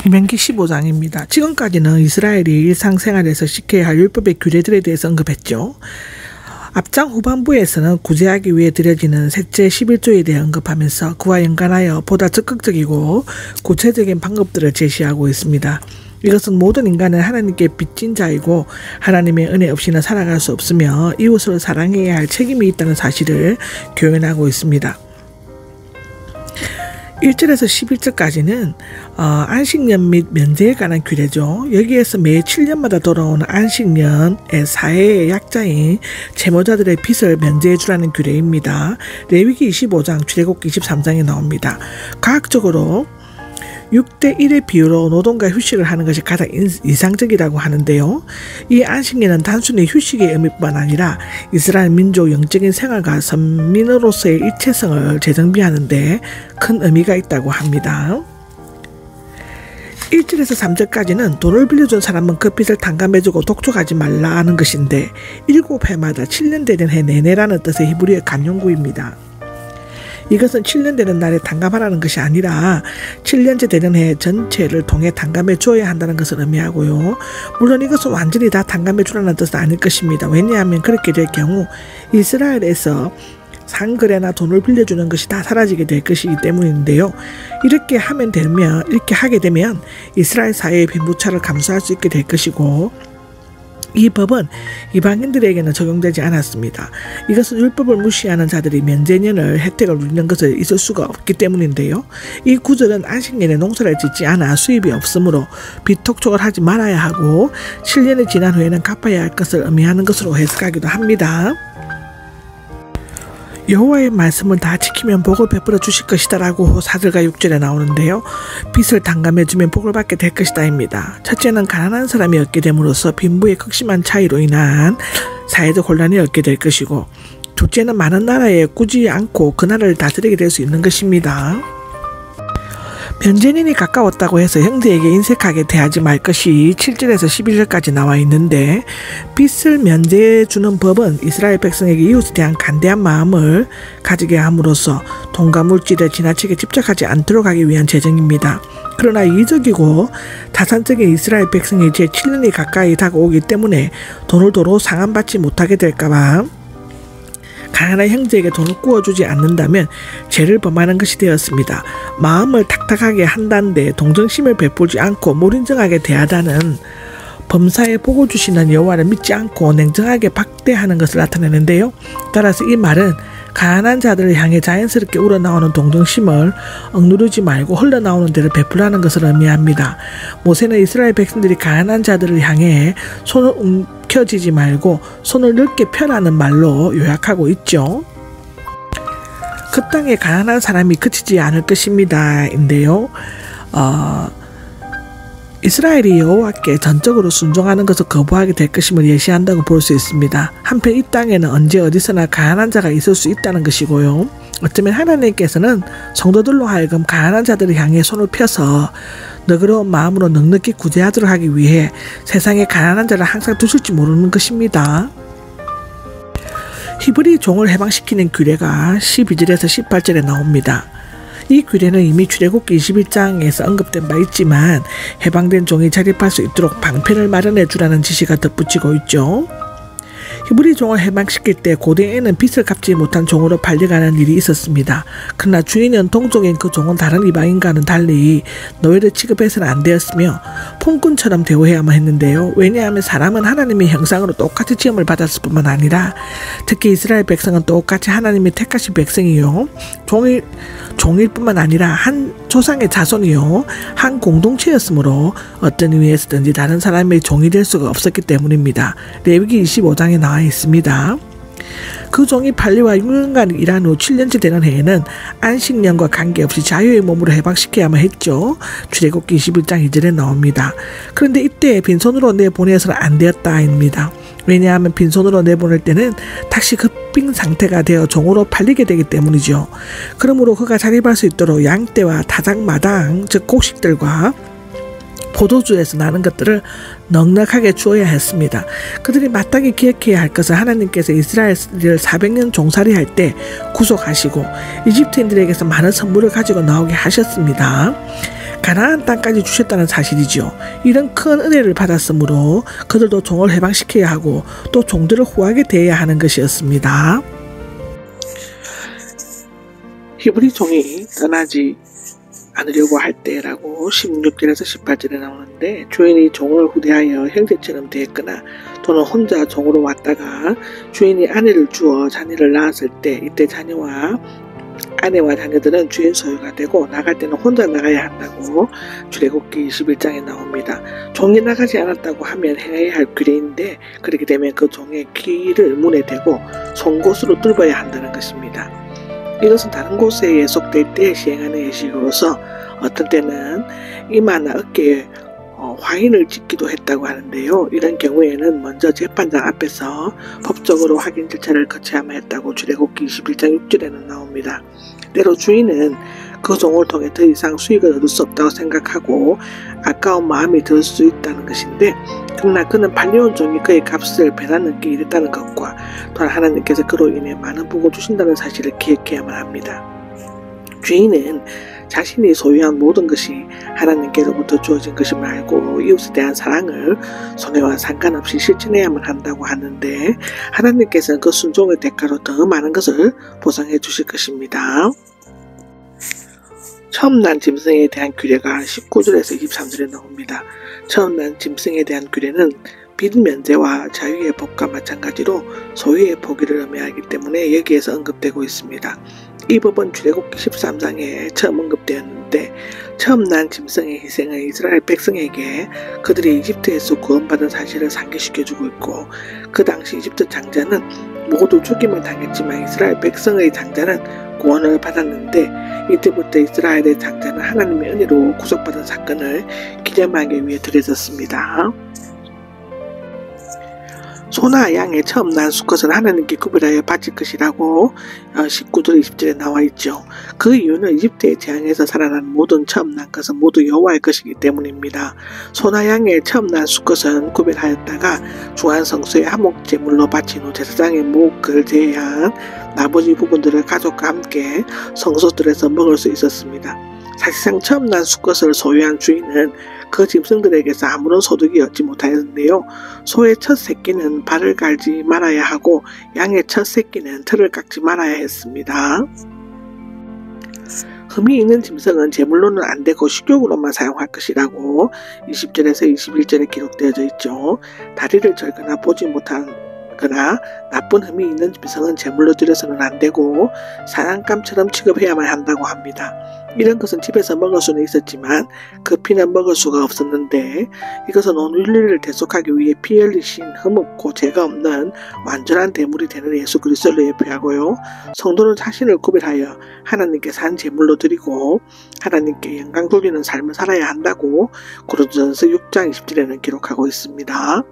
신명기 15장입니다. 지금까지는 이스라엘이 일상생활에서 지켜야 할 율법의 규례들에 대해서 언급했죠. 앞장 후반부에서는 구제하기 위해 드려지는 셋째 11조에 대해 언급하면서 그와 연관하여 보다 적극적이고 구체적인 방법들을 제시하고 있습니다. 이것은 모든 인간은 하나님께 빚진 자이고 하나님의 은혜 없이는 살아갈 수 없으며 이웃을 사랑해야 할 책임이 있다는 사실을 교훈하고 있습니다. 1절에서 11절까지는 안식년 및 면제에 관한 규례죠. 여기에서 매 7년마다 돌아오는 안식년의 사회의 약자인 채무자들의 빚을 면제해 주라는 규례입니다. 레위기 25장, 출애굽기 23장에 나옵니다. 과학적으로 6대 1의 비율로 노동과 휴식을 하는 것이 가장 이상적이라고 하는데요. 이 안식년은 단순히 휴식의 의미뿐만 아니라 이스라엘 민족 영적인 생활과 선민으로서의 일체성을 재정비하는 데 큰 의미가 있다고 합니다. 1절에서 3절까지는 돈을 빌려준 사람은 그 빚을 탕감해주고 독촉하지 말라 하는 것인데 7해마다 7년 되는 해 내내라는 뜻의 히브리어 간용구입니다. 이것은 7년 되는 날에 탕감하라는 것이 아니라 7년째 되는 해 전체를 통해 탕감해 주어야 한다는 것을 의미하고요. 물론 이것은 완전히 다 탕감해 주라는 뜻은 아닐 것입니다. 왜냐하면 그렇게 될 경우 이스라엘에서 상거래나 돈을 빌려주는 것이 다 사라지게 될 것이기 때문인데요. 이렇게 하게 되면 이스라엘 사회의 빈부차를 감수할 수 있게 될 것이고 이 법은 이방인들에게는 적용되지 않았습니다. 이것은 율법을 무시하는 자들이 면제년을 혜택을 누리는 것을 있을 수가 없기 때문인데요. 이 구절은 안식년에 농사를 짓지 않아 수입이 없으므로 빚독촉을 하지 말아야 하고 7년이 지난 후에는 갚아야 할 것을 의미하는 것으로 해석하기도 합니다. 여호와의 말씀을 다 지키면 복을 베풀어 주실 것이다 라고 4절과 6절에 나오는데요. 빚을 탕감해주면 복을 받게 될 것이다 입니다. 첫째는 가난한 사람이 얻게 됨으로써 빈부의 극심한 차이로 인한 사회적 혼란이 얻게 될 것이고 둘째는 많은 나라에 꾸지 않고 그 나라를 다스리게 될 수 있는 것입니다. 면제년이 가까웠다고 해서 형제에게 인색하게 대하지 말 것이 7절에서 11절까지 나와 있는데 빚을 면제해 주는 법은 이스라엘 백성에게 이웃에 대한 간대한 마음을 가지게 함으로써 돈과 물질에 지나치게 집착하지 않도록 하기 위한 제정입니다. 그러나 이적이고 다산적인 이스라엘 백성이 이제 7년이 가까이 다가오기 때문에 돈을 도로 상환받지 못하게 될까봐 가난한 형제에게 돈을 구워주지 않는다면 죄를 범하는 것이 되었습니다. 마음을 탁탁하게 한다는데 동정심을 베풀지 않고 몰인정하게 대하다는 범사에 복을 주시는 여호와를 믿지 않고 냉정하게 박대하는 것을 나타내는데요. 따라서 이 말은 가난한 자들을 향해 자연스럽게 우러나오는 동정심을 억누르지 말고 흘러나오는 대로 베풀라는 것을 의미합니다. 모세는 이스라엘 백성들이 가난한 자들을 향해 손을 움켜쥐지 말고 손을 넓게 펴라는 말로 요약하고 있죠. 그 땅에 가난한 사람이 그치지 않을 것입니다. 인데요. 이스라엘이 여호와께 전적으로 순종하는 것을 거부하게 될 것임을 예시한다고 볼 수 있습니다. 한편 이 땅에는 언제 어디서나 가난한 자가 있을 수 있다는 것이고요. 어쩌면 하나님께서는 성도들로 하여금 가난한 자들을 향해 손을 펴서 너그러운 마음으로 넉넉히 구제하도록 하기 위해 세상에 가난한 자를 항상 두실지 모르는 것입니다. 히브리 종을 해방시키는 규례가 12절에서 18절에 나옵니다. 이 규례는 이미 출애굽기 21장에서 언급된 바 있지만 해방된 종이 자립할 수 있도록 방편을 마련해 주라는 지시가 덧붙이고 있죠. 히브리 종을 해방시킬 때 고대에는 빚을 갚지 못한 종으로 팔려가는 일이 있었습니다. 그러나 주인은 동족인 그 종은 다른 이방인과는 달리 노예를 취급해서는 안 되었으며 품꾼처럼 대우해야만 했는데요. 왜냐하면 사람은 하나님의 형상으로 똑같이 지음을 받았을 뿐만 아니라 특히 이스라엘 백성은 똑같이 하나님의 택하신 백성이요. 종일 뿐만 아니라 한 조상의 자손이요. 한 공동체였으므로 어떤 의미에서든지 다른 사람의 종이 될 수가 없었기 때문입니다. 레위기 25장에 나와 있습니다. 그 종이 팔리와 6년간 일한 후 7년째 되는 해에는 안식년과 관계없이 자유의 몸으로 해방시켜야만 했죠. 출애굽기 21장 2절에 나옵니다. 그런데 이때 빈손으로 내보내서는 안 되었다입니다. 왜냐하면 빈손으로 내보낼 때는 다시 급빙 상태가 되어 종으로 팔리게 되기 때문이죠. 그러므로 그가 자립할 수 있도록 양떼와 타작마당 즉 곡식들과 포도주에서 나는 것들을 넉넉하게 주어야 했습니다. 그들이 마땅히 기억해야 할 것은 하나님께서 이스라엘을 400년 종살이할 때 구속하시고 이집트인들에게서 많은 선물을 가지고 나오게 하셨습니다. 가나안 땅까지 주셨다는 사실이지요. 이런 큰 은혜를 받았으므로 그들도 종을 해방시켜야 하고 또 종들을 후하게 대해야 하는 것이었습니다. 히브리 종이 떠나지 않으려고 할 때라고 16절에서 18절에 나오는데, 주인이 종을 후대하여 형제처럼 대했거나 또는 혼자 종으로 왔다가 주인이 아내를 주어 자녀를 낳았을 때, 이때 자녀와 아내와 자녀들은 주인 소유가 되고 나갈 때는 혼자 나가야 한다고 출애굽기 21장에 나옵니다. 종이 나가지 않았다고 하면 행해야 할 규례인데, 그렇게 되면 그 종의 귀를 문에 대고 송곳으로 뚫어야 한다는 것입니다. 이것은 다른 곳에 예속될 때 시행하는 예식으로서 어떤 때는 이마나 어깨에 화인을 찍기도 했다고 하는데요. 이런 경우에는 먼저 재판장 앞에서 법적으로 확인 절차를 거쳐야만 했다고 출애굽기 21장 6절에는 나옵니다. 때로 주인은 그 종을 통해 더 이상 수익을 얻을 수 없다고 생각하고 아까운 마음이 들 수 있다는 것인데, 그러나 그는 팔려온 종이 그의 값을 배나 넘게 일했다는 것과 또한 하나님께서 그로 인해 많은 복을 주신다는 사실을 기억해야만 합니다. 주인은 자신이 소유한 모든 것이 하나님께로부터 주어진 것임을 알고 이웃에 대한 사랑을 손해와 상관없이 실천해야만 한다고 하는데, 하나님께서는 그 순종의 대가로 더 많은 것을 보상해 주실 것입니다. 처음 난 짐승에 대한 규례가 19절에서 23절에 나옵니다. 처음 난 짐승에 대한 규례는 빚 면제와 자유의 법과 마찬가지로 소유의 포기를 의미하기 때문에 여기에서 언급되고 있습니다. 이 법은 출애굽기 13장에 처음 언급되었는데, 처음 난 짐승의 희생은 이스라엘 백성에게 그들이 이집트에서 구원받은 사실을 상기시켜주고 있고, 그 당시 이집트 장자는 모두 죽임을 당했지만 이스라엘 백성의 장자는 구원을 받았는데, 이때부터 이스라엘의 장자는 하나님의 은혜로 구속받은 사건을 기념하기 위해 드려졌습니다. 소나 양의 처음 난 수컷은 하나님께 구별하여 바칠 것이라고 19절 20절에 나와 있죠. 그 이유는 이집트의 재앙에서 살아난 모든 처음 난 것은 모두 여호와의 것이기 때문입니다. 소나 양의 처음 난 수컷은 구별하였다가 중앙 성소의 한목 제물로 바친 후 제사장의 목을 제외한 나머지 부분들을 가족과 함께 성소들에서 먹을 수 있었습니다. 사실상 처음 난 수컷을 소유한 주인은 그 짐승들에게서 아무런 소득이 얻지 못하였는데요. 소의 첫 새끼는 발을 갈지 말아야 하고 양의 첫 새끼는 털을 깎지 말아야 했습니다. 흠이 있는 짐승은 제물로는 안 되고 식용으로만 사용할 것이라고 20절에서 21절에 기록되어져 있죠. 다리를 절거나 보지 못하거나 나쁜 흠이 있는 짐승은 제물로 드려서는 안 되고 사냥감처럼 취급해야만 한다고 합니다. 이런 것은 집에서 먹을 수는 있었지만 그 피는 먹을 수가 없었는데, 이것은 오늘 윤리를 대속하기 위해 피 흘리신 흠없고 죄가 없는 완전한 대물이 되는 예수 그리스도를 예표하고요. 성도는 자신을 구별하여 하나님께 산 제물로 드리고 하나님께 영광 돌리는 삶을 살아야 한다고 고린도전서 6장 20절에는 기록하고 있습니다.